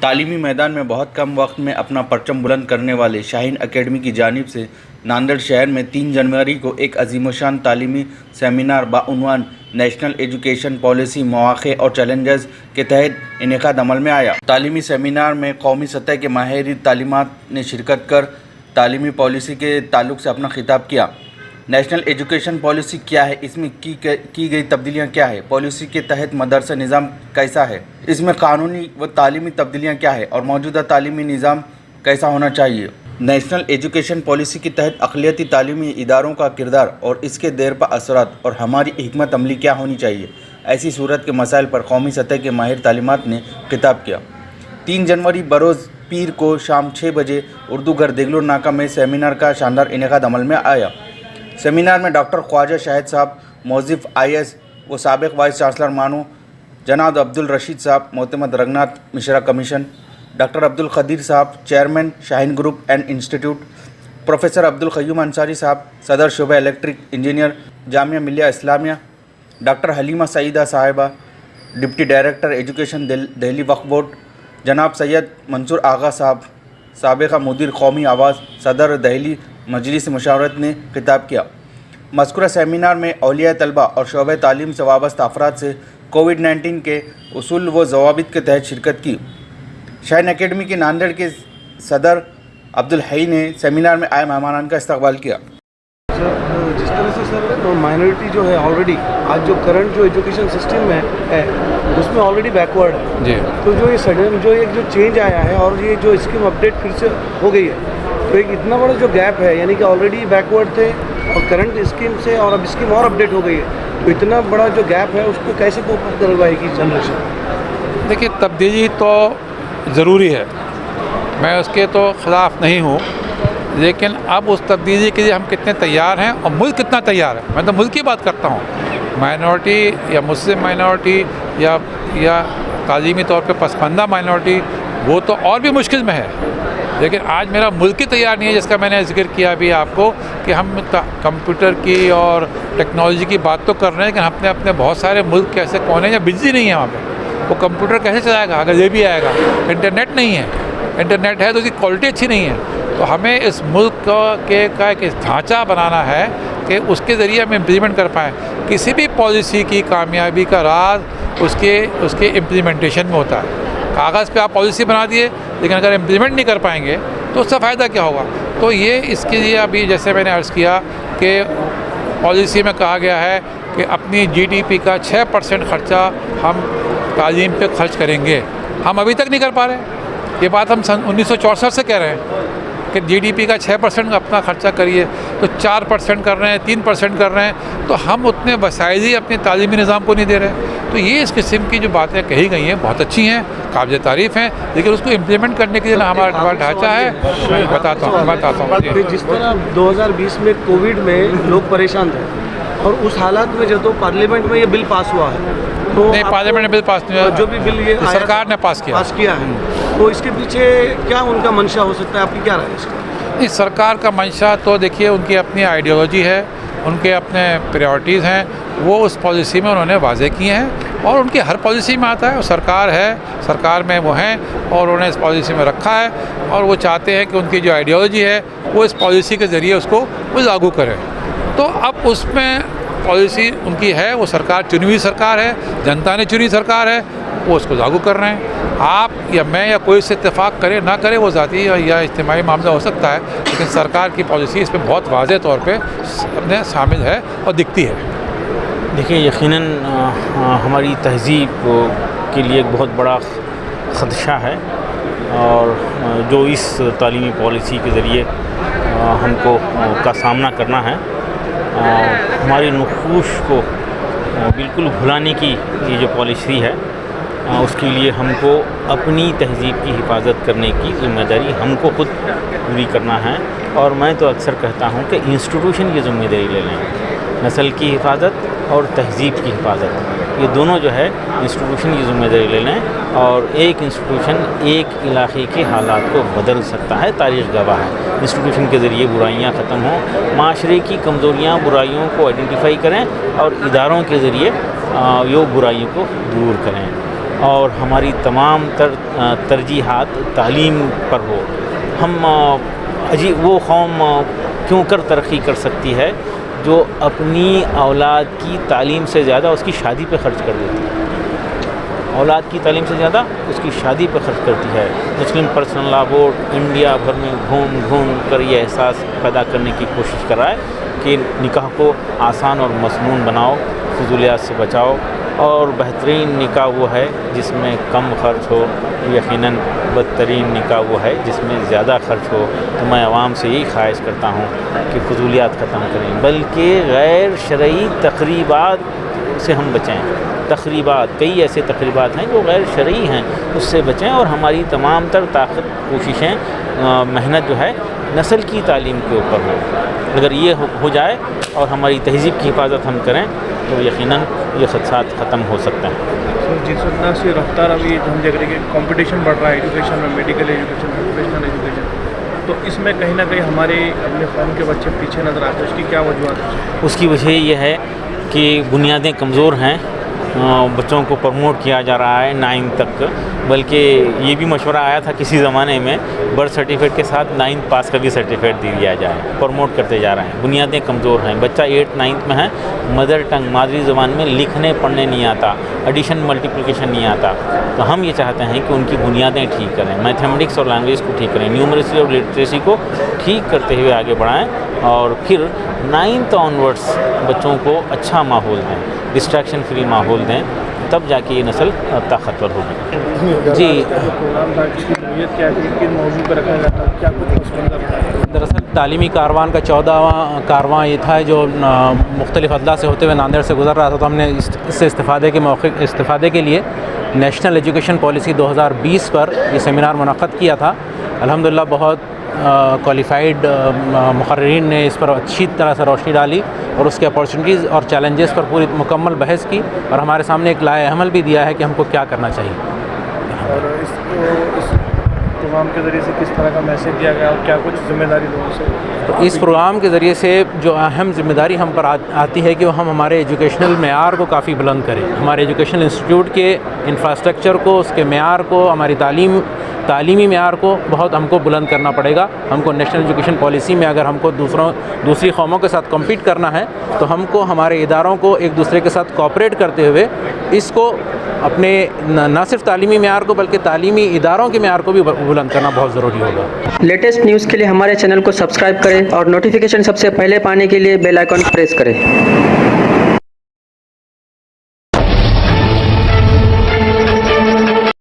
تعلیمی میدان میں بہت کم وقت میں اپنا پرچم بلند کرنے والے شاہین اکیڈمی کی جانب سے ناندیڑ شہر میں 3 جنوری کو ایک عظیم الشان تعلیمی سیمینار بعنوان نیشنل ایجوکیشن پالیسی مواقع اور چیلنجز کے تحت انعقاد عمل میں آیا۔ تعلیمی سیمینار میں قومی سطح کے ماہرین تعلیمات نے شرکت کر تعلیمی پالیسی کے تعلق سے اپنا خطاب کیا۔ نیشنل ایجوکیشن پالیسی کیا ہے، اس میں کی گئی تبدیلیاں کیا ہے، پالیسی کے تحت مدرسہ نظام کیسا ہے، اس میں قانونی و تعلیمی تبدیلیاں کیا ہے اور موجودہ تعلیمی نظام کیسا ہونا چاہیے۔ نیشنل ایجوکیشن پالیسی کے تحت اقلیتی تعلیمی اداروں کا کردار اور اس کے دیرپا اثرات اور ہماری حکمت عملی کیا ہونی چاہیے، ایسی صورت کے مسائل پر قومی سطح کے ماہر تعلیمات نے خطاب کیا۔ 3 جنوری بروز پیر کو شام 6 بجے اردو گھر دیگلور ناکہ میں سیمینار کا شاندار انعقاد عمل میں آیا۔ سیمینار میں ڈاکٹر خواجہ شاہد صاحب موظف IAS و سابق وائس چانسلر مانو جناب عبدالرشید صاحب معتمد رنگناتھ مشرا کمیشن، ڈاکٹر عبدالقدیر صاحب chairman Shaheen group and institute, professor Abdul Qayyum Ansari صاحب صدر شعبہ electric engineer Jamia Millia Islamia, doctor Halima Saeeda صاحبہ ڈپٹی ڈائریکٹر ایجوکیشن دہلی وقف بورڈ، جناب سید منصور آغا صاحب سابقہ مدیر قومی آواز صدر دہلی مجلس مشاورت نے خطاب کیا۔ مذکورہ سیمینار میں اولیاء طلبہ اور شعبہ تعلیم سے وابستہ افراد سے کووڈ-19 کے اصول و ضوابط کے تحت شرکت کی۔ شاہین اکیڈمی کے ناندیڑ کے صدر عبدالحی نے سیمینار میں آئے مہمانان کا استقبال کیا۔ جس طرح سے سر مائنورٹی جو ہے آلریڈی آج جو کرنٹ جو ایجوکیشن سسٹم میں ہے اس میں آلریڈی بیکورڈ ہے جی، تو جو یہ سڈن جو ایک جو چینج آیا ہے اور یہ جو اسکیم اپڈیٹ پھر سے ہو گئی ہے تو ایک اتنا بڑا جو گیپ ہے، یعنی کہ آلریڈی بیکورڈ تھے اور کرنٹ اسکیم سے اور اب اسکیم اور اپڈیٹ ہو گئی ہے، تو اتنا بڑا جو گیپ ہے اس کو کیسے کوپ کروائے گی جنریشن؟ دیکھیے تبدیلی تو ضروری ہے، میں اس کے تو خلاف نہیں ہوں، لیکن اب اس تبدیلی کے لیے ہم کتنے تیار ہیں اور ملک کتنا تیار ہے۔ میں تو ملک کی بات کرتا ہوں، مائنورٹی یا مسلم مائنورٹی یا تعلیمی طور پہ پسماندہ مائنورٹی وہ تو اور بھی مشکل میں ہے، لیکن آج میرا ملک ہی تیار نہیں ہے، جس کا میں نے ذکر کیا ابھی آپ کو کہ ہم کمپیوٹر کی اور ٹیکنالوجی کی بات تو کر رہے ہیں کہ ہم اپنے بہت سارے ملک کیسے کونے یا بجلی نہیں ہے وہاں پہ، وہ کمپیوٹر کیسے چلائے گا اگر یہ بھی آئے گا، انٹرنیٹ نہیں ہے، انٹرنیٹ ہے تو اس کی کوالٹی اچھی نہیں ہے، تو ہمیں اس ملک کا ایک ڈھانچہ بنانا ہے کہ اس کے ذریعے ہم امپلیمنٹ کر پائیں۔ کسی بھی پالیسی کی کامیابی کا راز اس کے امپلیمنٹیشن میں ہوتا ہے۔ کاغذ پہ آپ پالیسی بنا دیے لیکن اگر امپلیمنٹ نہیں کر پائیں گے تو اس کا فائدہ کیا ہوگا؟ تو یہ اس کے لیے ابھی جیسے میں نے عرض کیا کہ پالیسی میں کہا گیا ہے کہ اپنی GDP کا 6% خرچہ ہم تعلیم پہ خرچ کریں گے، ہم ابھی تک نہیں کر پا رہے۔ یہ بات ہم 1964 سے کہہ رہے ہیں کہ GDP کا 6% اپنا خرچہ کریے، تو 4% کر رہے ہیں، 3% کر رہے ہیں، تو ہم اتنے وسائل ہی اپنے تعلیمی نظام کو نہیں دے رہے۔ تو یہ اس قسم کی جو باتیں کہی گئی ہیں بہت اچھی ہیں، قابل تعریف ہیں، لیکن اس کو امپلیمنٹ کرنے کے لیے ہمارا ڈھانچہ ہے۔ میں بتاتا ہوں جس طرح 2020 میں کووڈ میں لوگ پریشان تھے اور اس حالات میں جب تو پارلیمنٹ میں یہ بل پاس ہوا ہے، تو نہیں پارلیمنٹ نے بل پاس نہیں ہوا، جو بھی بل یہ سرکار نے پاس کیا ہے، تو اس کے پیچھے کیا ان کا منشا ہو سکتا ہے؟ آپ کی کیا رائے ہے اس کا؟ اس سرکار کا منشا تو دیکھیے ان کی اپنی آئیڈیالوجی ہے، ان کے اپنے پریورٹیز ہیں، وہ اس پالیسی میں انہوں نے واضح کیے ہیں اور ان کی ہر پالیسی میں آتا ہے، وہ سرکار ہے، سرکار میں وہ ہیں اور انہوں نے اس پالیسی میں رکھا ہے اور وہ چاہتے ہیں کہ ان کی جو آئیڈیالوجی ہے وہ اس پالیسی کے ذریعے اس کو وہ لاگو کریں۔ تو اب اس میں پالیسی ان کی ہے، وہ سرکار چنی ہوئی سرکار ہے، جنتا نے چنی سرکار ہے، وہ اس کو لاگو کر رہے ہیں۔ آپ یا میں یا کوئی سے اتفاق کرے نہ کرے وہ ذاتی یا اجتماعی معاملہ ہو سکتا ہے، لیکن سرکار کی پالیسی اس میں بہت واضح طور پہ اپنے شامل ہے اور دکھتی ہے۔ دیکھیے یقیناً ہماری تہذیب کے لیے ایک بہت بڑا خدشہ ہے اور جو اس تعلیمی پالیسی کے ذریعے ہم کو کا سامنا کرنا ہے، ہماری نقوش کو بالکل بھلانے کی یہ جو پالیسی ہے، اس کے لیے ہم کو اپنی تہذیب کی حفاظت کرنے کی ذمہ داری ہم کو خود پوری کرنا ہے، اور میں تو اکثر کہتا ہوں کہ انسٹیٹیوشن کی ذمہ داری لے لیں، نسل کی حفاظت اور تہذیب کی حفاظت، یہ دونوں جو ہے انسٹیٹیوشن کی ذمہ داری لے لیں، اور ایک انسٹیٹیوشن ایک علاقے کے حالات کو بدل سکتا ہے، تاریخ گواہ ہے۔ انسٹیٹیوشن کے ذریعے برائیاں ختم ہوں، معاشرے کی کمزوریاں برائیوں کو آئیڈینٹیفائی کریں اور اداروں کے ذریعے یہ برائیوں کو دور کریں۔ اور ہماری تمام ترجیحات تعلیم پر ہو. ہم وہ قوم کیوں کر ترقی کر سکتی ہے جو اپنی اولاد کی تعلیم سے زیادہ اس کی شادی پہ خرچ کر دیتی ہے. اولاد کی تعلیم سے زیادہ اس کی شادی پہ خرچ کرتی ہے. مسلم پرسنل لا بورڈ انڈیا بھر میں گھوم کر یہ احساس پیدا کرنے کی کوشش کر رہا ہے کہ نکاح کو آسان اور مسنون بناؤ, فضولیات سے بچاؤ, اور بہترین نکاح وہ ہے جس میں کم خرچ ہو. یقیناً بدترین نکاح وہ ہے جس میں زیادہ خرچ ہو. تو میں عوام سے یہی خواہش کرتا ہوں کہ فضولیات ختم کریں, بلکہ غیر شرعی تقریبات سے ہم بچیں. کئی ایسے تقریبات ہیں جو غیر شرعی ہیں, اس سے بچیں, اور ہماری تمام تر طاقت کوششیں محنت جو ہے نسل کی تعلیم کے اوپر ہو. اگر یہ ہو جائے اور ہماری تہذیب کی حفاظت ہم کریں تو یقیناً یہ خدشات ختم ہو سکتے ہیں. جس وقت سے رفتار ابھی ہم دیکھ رہے ہیں کہ کمپٹیشن بڑھ رہا ہے ایجوکیشن میں, میڈیکل ایجوکیشن میں, پروفیشنل ایجوکیشن, تو اس میں کہیں نہ کہیں ہمارے اپنے قوم کے بچے پیچھے نظر آتے ہیں. اس کی کیا وجوہات ہیں؟ اس کی وجہ یہ ہے کہ بنیادیں کمزور ہیں. بچوں کو پروموٹ کیا جا رہا ہے 9 تک, بلکہ یہ بھی مشورہ آیا تھا کسی زمانے میں برتھ سرٹیفکیٹ کے ساتھ 9 پاس کا بھی سرٹیفکیٹ دے دیا جائے. پروموٹ کرتے جا رہے ہیں. بنیادیں کمزور ہیں. بچہ 8 9 میں ہے, مدر ٹنگ مادری زبان میں لکھنے پڑھنے نہیں آتا, ایڈیشن ملٹیپلیکیشن نہیں آتا. تو ہم یہ چاہتے ہیں کہ ان کی بنیادیں ٹھیک کریں, میتھمیٹکس اور لینگویج کو ٹھیک کریں, نیومریسی اور لٹریسی کو ٹھیک کرتے ہوئے آگے بڑھائیں, اور پھر 9th آنورڈس بچوں کو اچھا ماحول دیں, ڈسٹریکشن فری ماحول دیں, تب جا کے یہ نسل طاقتور ہوگی. جی پروگرام تھا جس کی نوعیت کیا تھی, کن موضوع پر رکھا گیا تھا, کیا کچھ اس کے اندر؟ دراصل تعلیمی کاروان کا 14واں کارواں یہ تھا جو مختلف اضلاع سے ہوتے ہوئے ناندیڑ سے گزر رہا تھا. تو ہم نے اس سے استفادے کے لیے نیشنل ایجوکیشن پالیسی 2020 پر یہ سیمینار منعقد کیا تھا. الحمدللہ بہت کوالیفائڈ مقررین نے اس پر اچھی طرح سے روشنی ڈالی اور اس کے اپارچونیٹیز اور چیلنجز پر پوری مکمل بحث کی, اور ہمارے سامنے ایک لائحہ عمل بھی دیا ہے کہ ہم کو کیا کرنا چاہیے. اور اس پروگرام کے ذریعے سے کس طرح کا میسج دیا گیا اور کیا کچھ ذمہ داری لوگوں سے؟ تو اس پروگرام کے ذریعے سے جو اہم ذمہ داری ہم پر آتی ہے کہ ہم ہمارے ایجوکیشنل معیار کو کافی بلند کریں. ہمارے ایجوکیشنل انسٹیٹیوٹ کے انفراسٹرکچر کو, اس کے معیار کو, ہماری تعلیمی معیار کو بہت ہم کو بلند کرنا پڑے گا. ہم کو نیشنل ایجوکیشن پالیسی میں اگر ہم کو دوسری قوموں کے ساتھ کمپیٹ کرنا ہے تو ہم کو ہمارے اداروں کو ایک دوسرے کے ساتھ کوآپریٹ کرتے ہوئے اس کو اپنے نہ صرف تعلیمی معیار کو بلکہ تعلیمی اداروں کے معیار کو بھی بلند کرنا بہت ضروری ہوگا. لیٹسٹ نیوز کے لیے ہمارے چینل کو سبسکرائب کریں اور نوٹیفیکیشن سب سے پہلے پانے کے لیے بیل آئیکن پریس کریں.